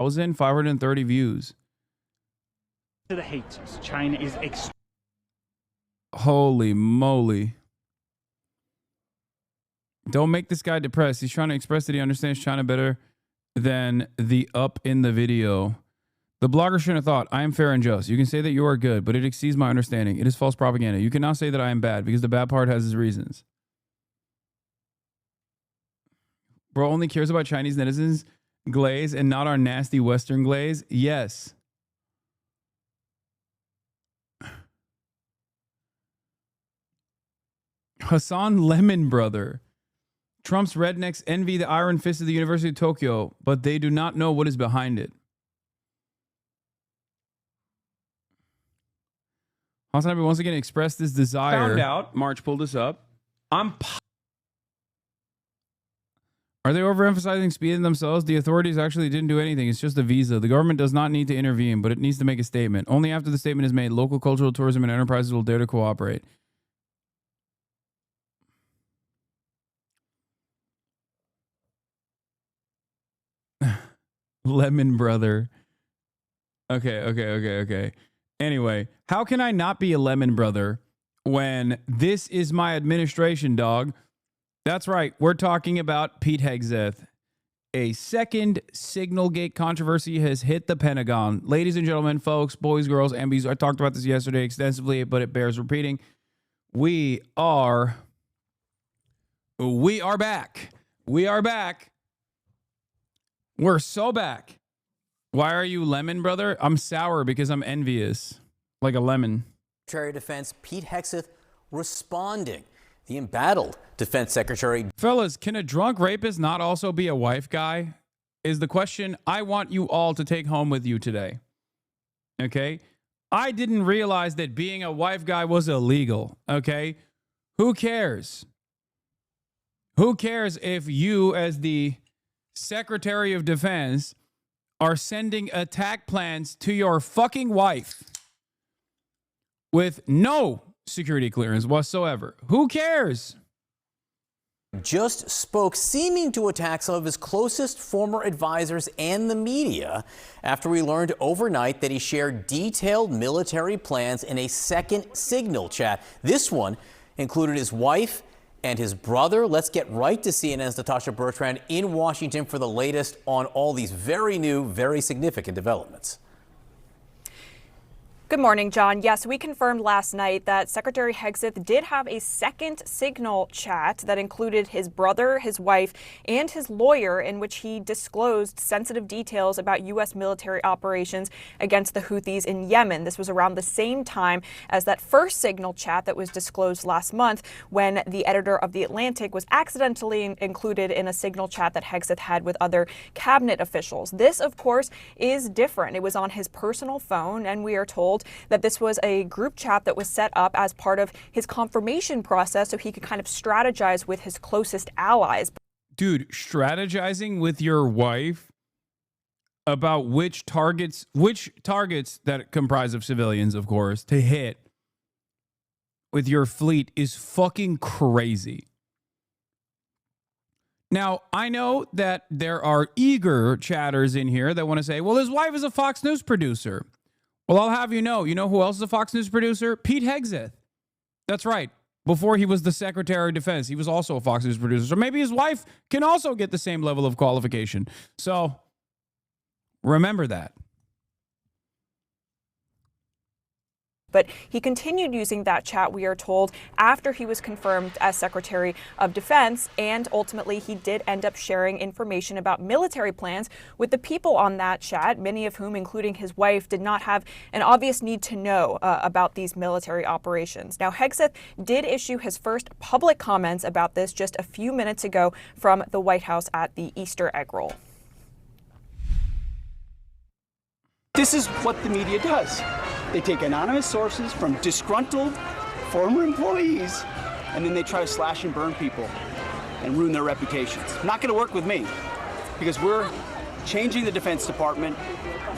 1,530 views. To the haters, China is Holy moly. Don't make this guy depressed. He's trying to express that he understands China better than the up in the video. The blogger shouldn't have thought, I am fair and just. You can say that you are good, but it exceeds my understanding. It is false propaganda. You cannot say that I am bad because the bad part has its reasons. Bro only cares about Chinese netizens' glaze and not our nasty Western glaze. Yes. Hassan Lemon Brother. Trump's rednecks envy the iron fist of the University of Tokyo, but they do not know what is behind it. Hasanabi once again expressed this desire. Found out. March pulled this up. Are they overemphasizing speed in themselves? The authorities actually didn't do anything. It's just a visa. The government does not need to intervene, but it needs to make a statement. Only after the statement is made, local cultural tourism and enterprises will dare to cooperate. Lemon Brother. Okay. Anyway, how can I not be a Lemon Brother when this is my administration, dog? That's right. We're talking about Pete Hegseth. A second Signalgate controversy has hit the Pentagon. Ladies and gentlemen, folks, boys, girls, ambies, I talked about this yesterday extensively, but it bears repeating. We are back. We are back. We're so back. Why are you Lemon Brother? I'm sour because I'm envious. Like a lemon. Secretary of Defense Pete Hegseth responding. The embattled Defense Secretary. Fellas, can a drunk rapist not also be a wife guy? Is the question I want you all to take home with you today. Okay? I didn't realize that being a wife guy was illegal. Okay? Who cares? Who cares if you, as the Secretary of Defense, are sending attack plans to your fucking wife with no security clearance whatsoever? Who cares? Just spoke, seeming to attack some of his closest former advisors and the media after we learned overnight that he shared detailed military plans in a second Signal chat. This one included his wife and his brother. Let's get right to CNN's Natasha Bertrand in Washington for the latest on all these very new, very significant developments. Good morning, John. Yes, we confirmed last night that Secretary Hegseth did have a second Signal chat that included his brother, his wife, and his lawyer, in which he disclosed sensitive details about U.S. military operations against the Houthis in Yemen. This was around the same time as that first Signal chat that was disclosed last month when the editor of The Atlantic was accidentally included in a Signal chat that Hegseth had with other cabinet officials. This, of course, is different. It was on his personal phone, and we are told that this was a group chat that was set up as part of his confirmation process so he could kind of strategize with his closest allies. Dude, strategizing with your wife about which targets that comprise of civilians, of course, to hit with your fleet is fucking crazy. Now, I know that there are eager chatters in here that want to say, well, his wife is a Fox News producer. Well, I'll have you know who else is a Fox News producer? Pete Hegseth. That's right. Before he was the Secretary of Defense, he was also a Fox News producer. So maybe his wife can also get the same level of qualification. So remember that. But he continued using that chat, we are told, after he was confirmed as Secretary of Defense, and ultimately he did end up sharing information about military plans with the people on that chat, many of whom, including his wife, did not have an obvious need to know about these military operations. Now, Hegseth did issue his first public comments about this just a few minutes ago from the White House at the Easter egg roll. This is what the media does. They take anonymous sources from disgruntled former employees, and then they try to slash and burn people and ruin their reputations. Not going to work with me, because we're changing the Defense Department,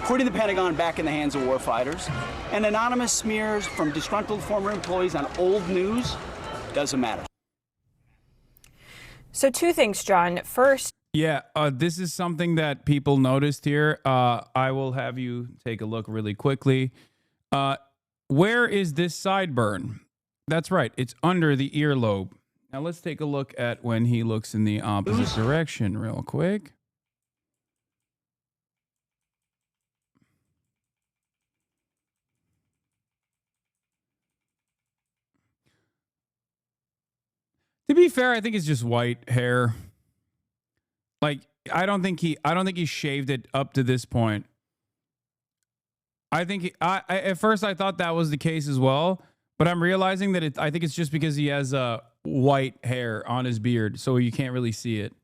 putting the Pentagon back in the hands of warfighters, and anonymous smears from disgruntled former employees on old news doesn't matter. So two things, John. First, Yeah, this is something that people noticed here. I will have you take a look really quickly. Where is this sideburn? That's right. It's under the earlobe. Now let's take a look at when he looks in the opposite direction real quick. To be fair, I think it's just white hair. Like I don't think he shaved it up to this point. I think at first I thought that was the case as well, but I'm realizing that I think it's just because he has white hair on his beard, so you can't really see it.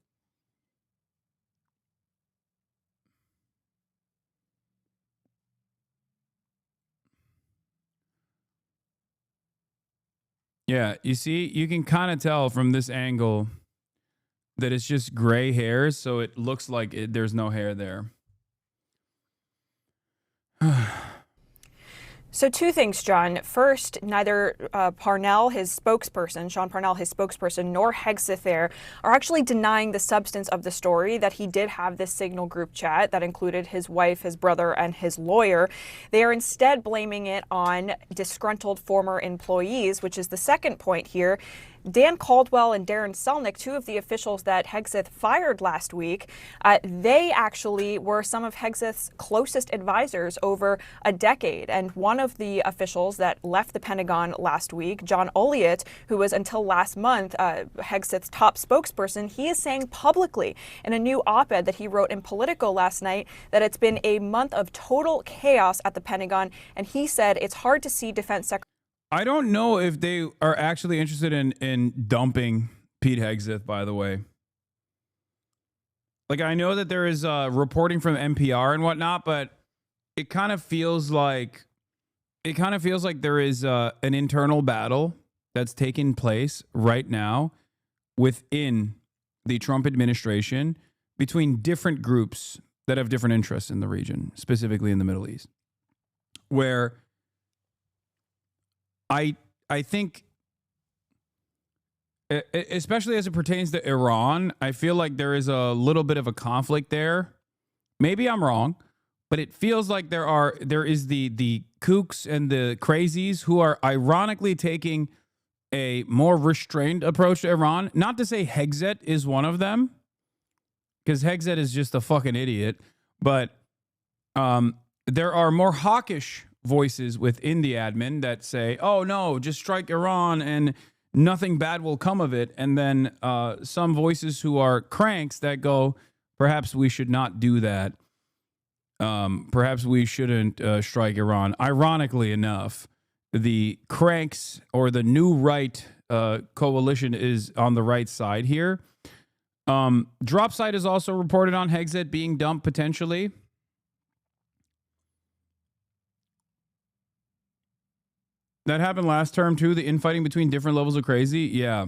Yeah, you see, you can kind of tell from this angle that it's just gray hairs, so it looks like there's no hair there. So two things, John. First, neither Parnell, his spokesperson, Sean Parnell, his spokesperson, nor Hegseth there are actually denying the substance of the story, that he did have this Signal group chat that included his wife, his brother, and his lawyer. They are instead blaming it on disgruntled former employees, which is the second point here. Dan Caldwell and Darren Selnick, two of the officials that Hegseth fired last week, they actually were some of Hegseth's closest advisors over a decade. And one of the officials that left the Pentagon last week, John Olliott, who was until last month Hegseth's top spokesperson, he is saying publicly in a new op-ed that he wrote in Politico last night that it's been a month of total chaos at the Pentagon. And he said it's hard to see Defense Secretary. I don't know if they are actually interested in dumping Pete Hegseth, by the way. Like, I know that there is reporting from NPR and whatnot, but it kind of feels like there is an internal battle that's taking place right now within the Trump administration between different groups that have different interests in the region, specifically in the Middle East, where I think, especially as it pertains to Iran, I feel like there is a little bit of a conflict there. Maybe I'm wrong, but it feels like there is the kooks and the crazies who are ironically taking a more restrained approach to Iran. Not to say Hegseth is one of them, because Hegseth is just a fucking idiot, but there are more hawkish voices within the admin that say, oh no, just strike Iran and nothing bad will come of it. And then some voices who are cranks that go, perhaps we should not do that. Perhaps we shouldn't strike Iran. Ironically enough, the cranks or the new right coalition is on the right side here. Drop site is also reported on Hegseth being dumped potentially. That happened last term, too. The infighting between different levels of crazy. Yeah.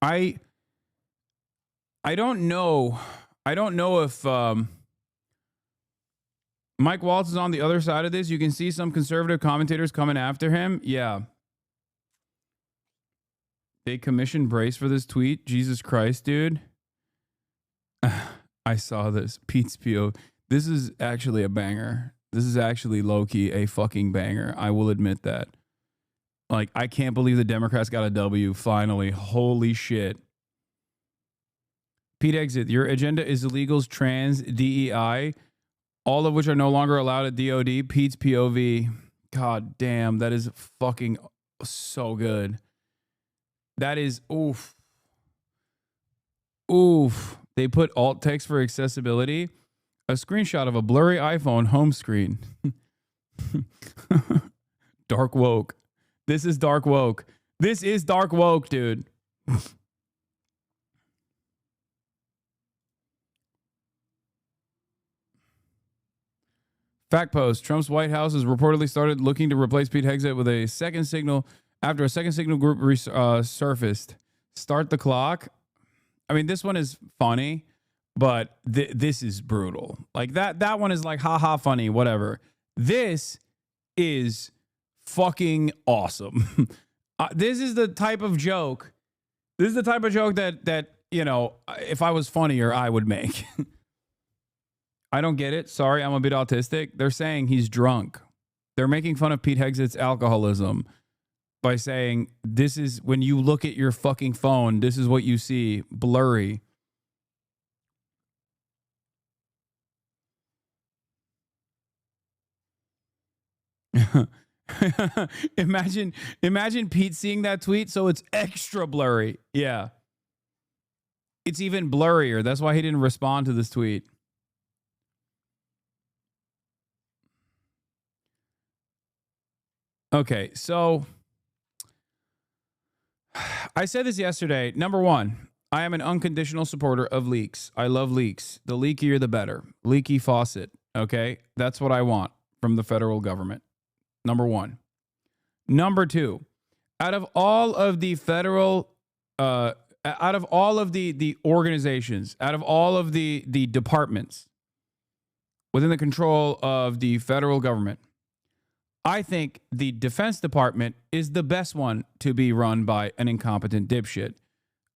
I don't know. I don't know if Mike Waltz is on the other side of this. You can see some conservative commentators coming after him. Yeah. They commissioned Brace for this tweet. Jesus Christ, dude. I saw this. Pete's PO. This is actually a banger. This is actually low-key a fucking banger. I will admit that. Like, I can't believe the Democrats got a W finally. Holy shit. Pete Hegseth, your agenda is illegals, trans, DEI, all of which are no longer allowed at DOD. Pete's POV. God damn, that is fucking so good. That is, oof. Oof. They put alt text for accessibility. A screenshot of a blurry iPhone home screen. Dark woke. This is dark woke. This is dark woke, dude. Fact post. Trump's White House has reportedly started looking to replace Pete Hegseth with a second signal after a second signal group surfaced. Start the clock. I mean, this one is funny. But this is brutal. Like that one is like, haha, funny, whatever. This is fucking awesome. This is the type of joke This is the type of joke that if I was funnier, I would make. I don't get it. Sorry, I'm a bit autistic. They're saying he's drunk. They're making fun of Pete Hegseth's alcoholism by saying, this is when you look at your fucking phone, this is what you see, blurry. Imagine Pete seeing that tweet, so it's extra blurry. Yeah. It's even blurrier. That's why he didn't respond to this tweet. Okay, so I said this yesterday. Number one, I am an unconditional supporter of leaks. I love leaks. The leakier, the better. Leaky faucet. Okay, that's what I want from the federal government. Number one. Number two, out of all of the federal, out of all of the organizations, out of all of the departments within the control of the federal government, I think the Defense Department is the best one to be run by an incompetent dipshit.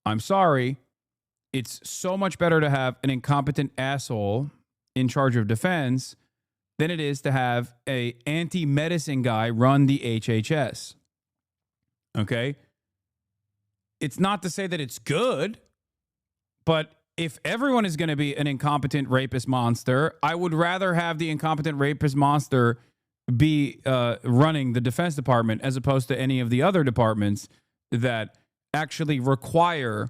I'm sorry. It's so much better to have an incompetent asshole in charge of defense than it is to have a anti-medicine guy run the HHS. Okay? It's not to say that it's good, but if everyone is going to be an incompetent rapist monster, I would rather have the incompetent rapist monster be running the Defense Department as opposed to any of the other departments that actually require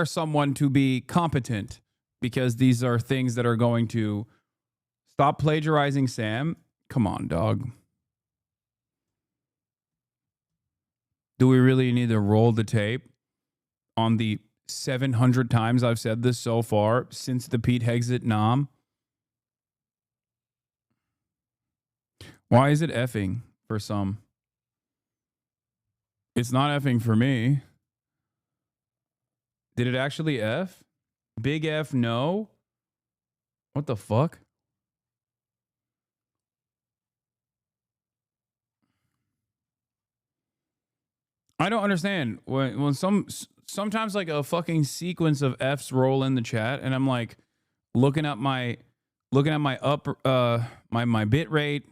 someone to be competent, because these are things that are going to stop plagiarizing Sam. Come on, dog. Do we really need to roll the tape on the 700 times I've said this so far since the Pete Hegseth nom? Why is it effing for some? It's not effing for me. Did it actually F? Big F no? What the fuck? I don't understand when sometimes like a fucking sequence of F's roll in the chat, and I'm like looking at my bit rate,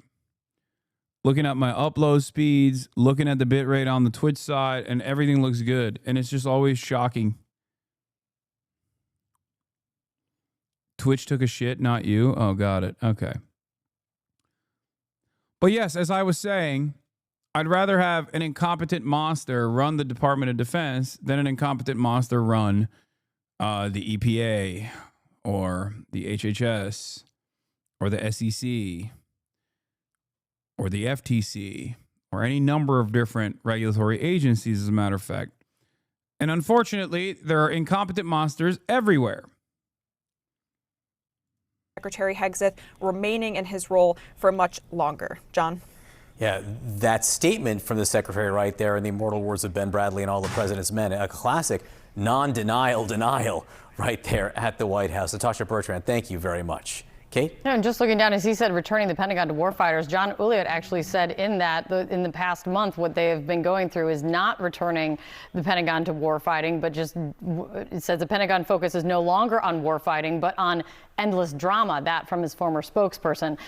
looking at my upload speeds, looking at the bit rate on the Twitch side, and everything looks good, and it's just always shocking. Twitch took a shit, not you. Oh, got it. Okay. But yes, as I was saying, I'd rather have an incompetent monster run the Department of Defense than an incompetent monster run the EPA or the HHS or the SEC or the FTC or any number of different regulatory agencies, as a matter of fact. And unfortunately, there are incompetent monsters everywhere. Secretary Hegseth remaining in his role for much longer. John? Yeah, that statement from the secretary right there in the immortal words of Ben Bradley and All the President's Men, a classic non-denial denial right there at the White House. Natasha Bertrand, thank you very much. Kate? Yeah, and just looking down, as he said, returning the Pentagon to warfighters, John Ulliott actually said in the past month, what they have been going through is not returning the Pentagon to warfighting, but just it says the Pentagon focus is no longer on warfighting, but on endless drama. That from his former spokesperson.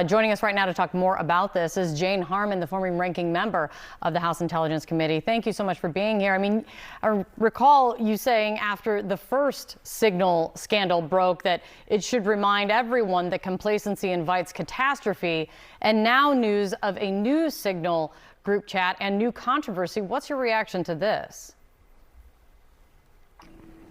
Joining us right now to talk more about this is Jane Harman, the former ranking member of the House Intelligence Committee. Thank you so much for being here. I mean, I recall you saying after the first signal scandal broke that it should remind everyone that complacency invites catastrophe, and now news of a new signal group chat and new controversy. What's your reaction to this?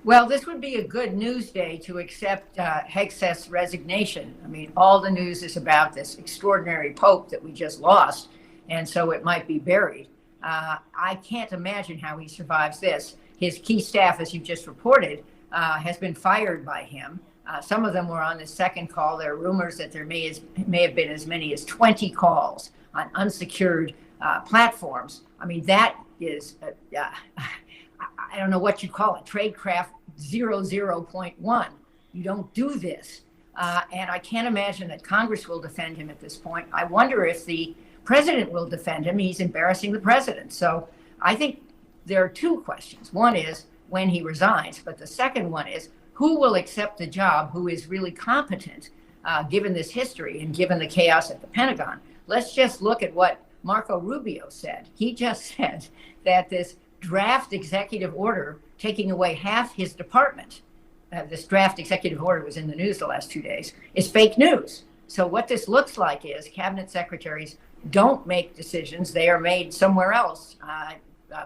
Well, this would be a good news day to accept Hegseth's resignation. I mean, all the news is about this extraordinary pope that we just lost, and so it might be buried. I can't imagine how he survives this. His key staff, as you just reported, has been fired by him. Some of them were on the second call. There are rumors that there may have been as many as 20 calls on unsecured platforms. I mean, that is, I don't know what you call it, tradecraft 00.1. You don't do this. And I can't imagine that Congress will defend him at this point. I wonder if the president will defend him. He's embarrassing the president. So I think there are two questions. One is when he resigns, but the second one is who will accept the job who is really competent, given this history and given the chaos at the Pentagon. Let's just look at what Marco Rubio said. He just said that this draft executive order taking away half his department, this draft executive order was in the news the last 2 days, is fake news. So what this looks like is cabinet secretaries don't make decisions. They are made somewhere else,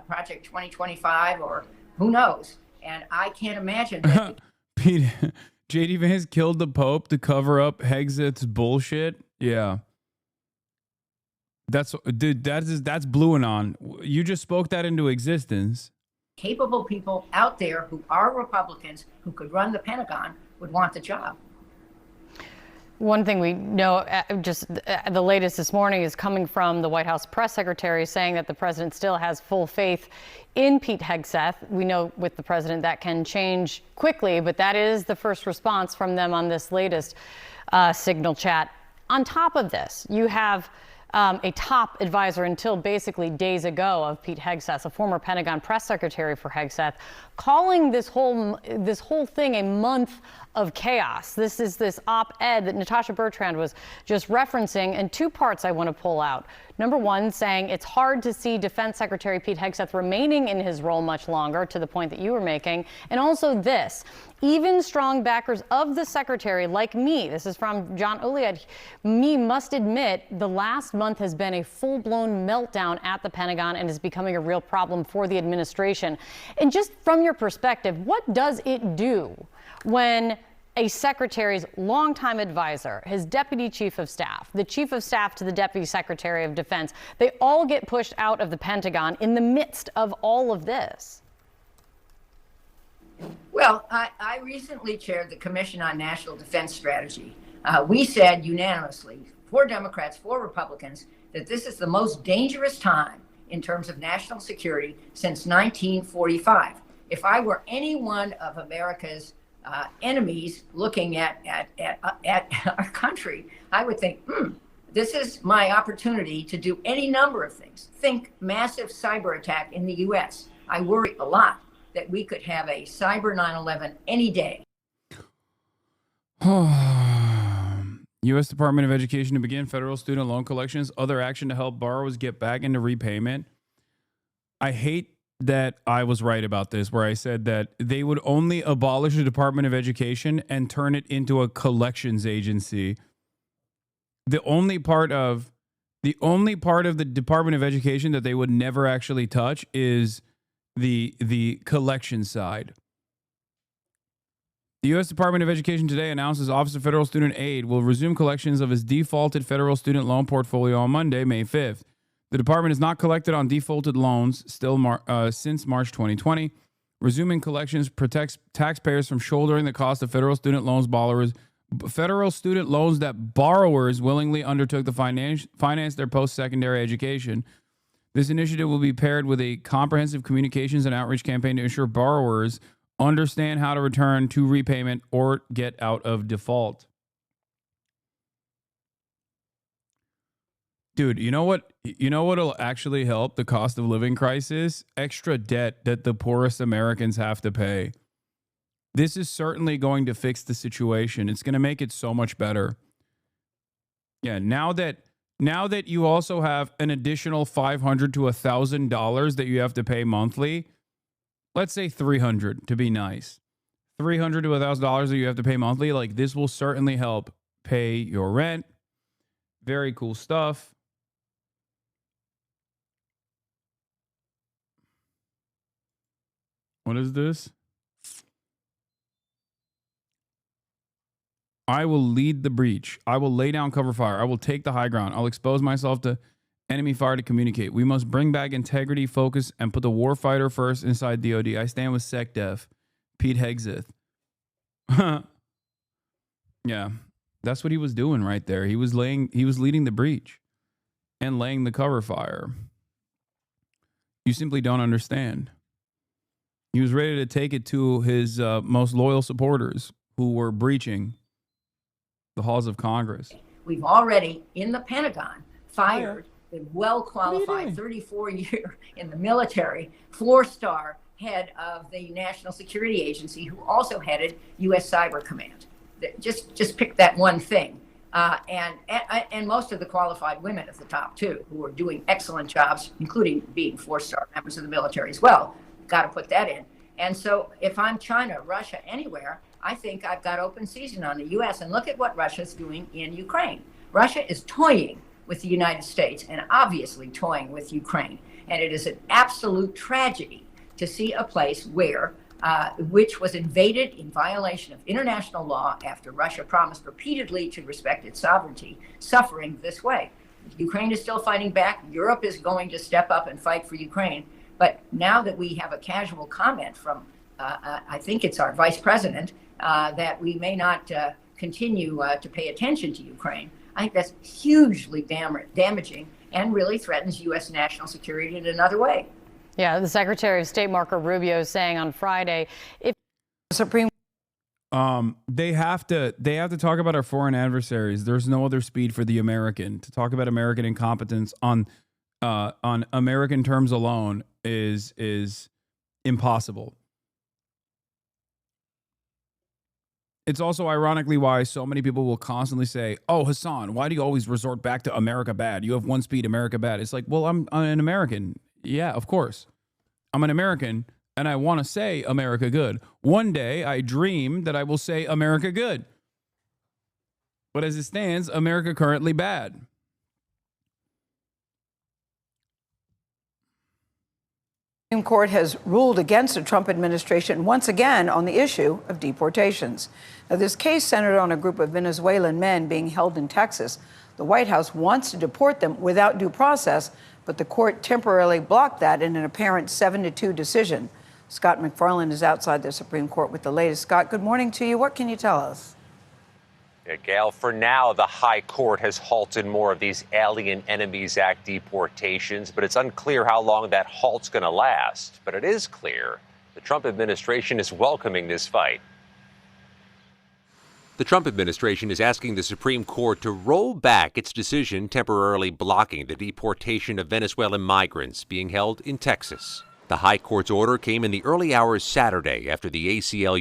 Project 2025 or who knows. And I can't imagine that. Pete, JD Vance killed the Pope to cover up Hegseth's bullshit. Yeah. That's blue and on. You just spoke that into existence. Capable people out there who are Republicans who could run the Pentagon would want the job. One thing we know, just the latest this morning, is coming from the White House press secretary saying that the president still has full faith in Pete Hegseth. We know with the president that can change quickly, but that is the first response from them on this latest Signal chat. On top of this, you have a top advisor until basically days ago of Pete Hegseth, a former Pentagon press secretary for Hegseth, calling this whole thing a month of chaos. This is this op-ed that Natasha Bertrand was just referencing, and two parts I want to pull out. Number one, saying it's hard to see Defense Secretary Pete Hegseth remaining in his role much longer, to the point that you were making. And also this, even strong backers of the secretary like me, this is from John Uliad, me must admit the last month has been a full-blown meltdown at the Pentagon and is becoming a real problem for the administration. And just from your perspective, what does it do when a secretary's longtime advisor, his deputy chief of staff, the chief of staff to the deputy secretary of defense, they all get pushed out of the Pentagon in the midst of all of this? Well, I recently chaired the Commission on National Defense Strategy. We said unanimously, 4 Democrats, 4 Republicans, that this is the most dangerous time in terms of national security since 1945. If I were any one of America's enemies looking at our country, I would think, this is my opportunity to do any number of things. Think massive cyber attack in the U.S. I worry a lot that we could have a cyber 9/11 any day. U.S. Department of Education to begin federal student loan collections, other action to help borrowers get back into repayment. I hate that I was right about this, where I said that they would only abolish the Department of Education and turn it into a collections agency. The only part of the Department of Education that they would never actually touch is the collection side. The U.S. Department of Education today announces Office of Federal Student Aid will resume collections of its defaulted federal student loan portfolio on Monday, May 5th. The department has not collected on defaulted loans since March 2020. Resuming collections protects taxpayers from shouldering the cost of federal student loans that borrowers willingly undertook to finance their post-secondary education. This initiative will be paired with a comprehensive communications and outreach campaign to ensure borrowers understand how to return to repayment or get out of default. Dude, you know what'll actually help the cost of living crisis? Extra debt that the poorest Americans have to pay. This is certainly going to fix the situation. It's going to make it so much better. Yeah, now that you also have an additional $500 to $1,000 that you have to pay monthly, let's say $300 to be nice. $300 to $1,000 that you have to pay monthly, like this will certainly help pay your rent. Very cool stuff. What is this? I will lead the breach. I will lay down cover fire. I will take the high ground. I'll expose myself to enemy fire to communicate. We must bring back integrity, focus, and put the warfighter first inside DOD. I stand with SecDef. Pete Hegseth. Yeah, that's what he was doing right there. He was leading the breach and laying the cover fire. You simply don't understand. He was ready to take it to his most loyal supporters who were breaching the halls of Congress. We've already, in the Pentagon, fired well-qualified, 34-year in the military, 4-star head of the National Security Agency, who also headed U.S. Cyber Command. Just pick that one thing. And most of the qualified women at the top, too, who are doing excellent jobs, including being 4-star members of the military as well. Got to put that in. And so if I'm China, Russia, anywhere, I think I've got open season on the U.S. And look at what Russia's doing in Ukraine. Russia is toying with the United States and obviously toying with Ukraine. And it is an absolute tragedy to see a place which was invaded in violation of international law after Russia promised repeatedly to respect its sovereignty, suffering this way. Ukraine is still fighting back. Europe is going to step up and fight for Ukraine. But now that we have a casual comment from, I think it's our vice president, that we may not continue to pay attention to Ukraine, I think that's hugely damaging and really threatens U.S. national security in another way. Yeah, the Secretary of State Marco Rubio saying on Friday, if the Supreme they have to talk about our foreign adversaries. There's no other speed for the American. To talk about American incompetence on American terms alone is impossible. It's also ironically why so many people will constantly say, "Oh, Hassan, why do you always resort back to America bad? You have one speed, America bad." It's like, well, I'm an American. Yeah, of course. I'm an American, and I want to say America good. One day, I dream that I will say America good. But as it stands, America currently bad. The Supreme Court has ruled against the Trump administration once again on the issue of deportations. Now, this case centered on a group of Venezuelan men being held in Texas. The White House wants to deport them without due process, but the court temporarily blocked that in an apparent 7-2 decision. Scott McFarland is outside the Supreme Court with the latest. Scott, good morning to you. What can you tell us? Yeah, Gail, for now, the High Court has halted more of these Alien Enemies Act deportations, but it's unclear how long that halt's going to last. But it is clear the Trump administration is welcoming this fight. The Trump administration is asking the Supreme Court to roll back its decision temporarily blocking the deportation of Venezuelan migrants being held in Texas. The High Court's order came in the early hours Saturday after the ACLU